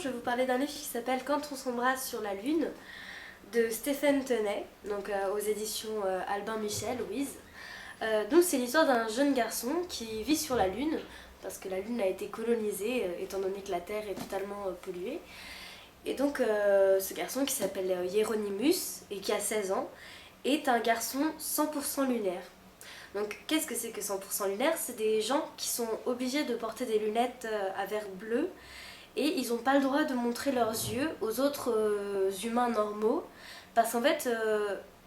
je vais vous parler d'un livre qui s'appelle Quand on s'embrasse sur la lune de Stephen Tenay, donc aux éditions Albin Michel, Louise. Donc c'est l'histoire d'un jeune garçon qui vit sur la lune, parce que la lune a été colonisée étant donné que la Terre est totalement polluée. Et donc ce garçon qui s'appelle Hieronymus et qui a 16 ans est un garçon 100% lunaire. Donc qu'est-ce que c'est que 100% lunaire? C'est des gens qui sont obligés de porter des lunettes à verre bleu et ils n'ont pas le droit de montrer leurs yeux aux autres humains normaux parce qu'en fait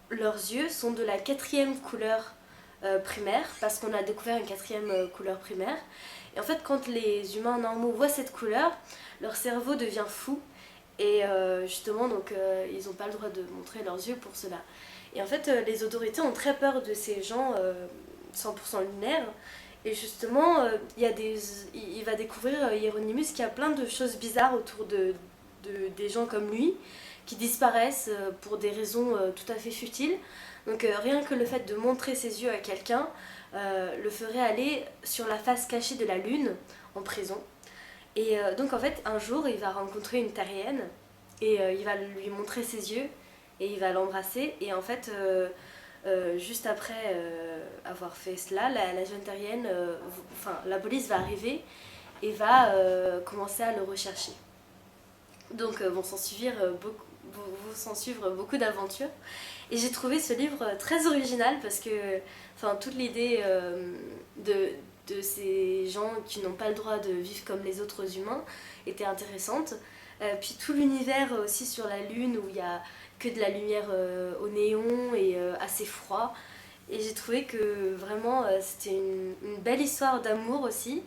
leurs yeux sont de la quatrième couleur primaire parce qu'on a découvert une quatrième couleur primaire. Et en fait quand les humains normaux voient cette couleur, leur cerveau devient fou et justement donc ils n'ont pas le droit de montrer leurs yeux pour cela. Et en fait les autorités ont très peur de ces gens 100% lunaires. Et justement, il va découvrir Hieronymus qu'il y a plein de choses bizarres autour des gens comme lui qui disparaissent pour des raisons tout à fait futiles. Donc rien que le fait de montrer ses yeux à quelqu'un le ferait aller sur la face cachée de la lune en prison. Et donc en fait un jour il va rencontrer une terrienne et il va lui montrer ses yeux et il va l'embrasser et en fait juste après avoir fait cela, la jeune terrienne, la police va arriver et va commencer à le rechercher. Donc vont s'en suivre beaucoup d'aventures. Et j'ai trouvé ce livre très original parce que toute l'idée de ces gens qui n'ont pas le droit de vivre comme les autres humains était intéressante. Puis tout l'univers aussi sur la lune où il y a que de la lumière au néon et assez froid. Et j'ai trouvé que vraiment c'était une belle histoire d'amour aussi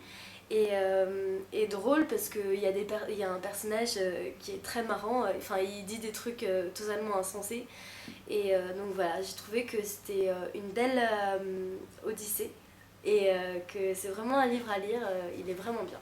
et drôle parce qu'il y a un personnage qui est très marrant, il dit des trucs totalement insensés. Et donc voilà, j'ai trouvé que c'était une belle odyssée et que c'est vraiment un livre à lire, il est vraiment bien.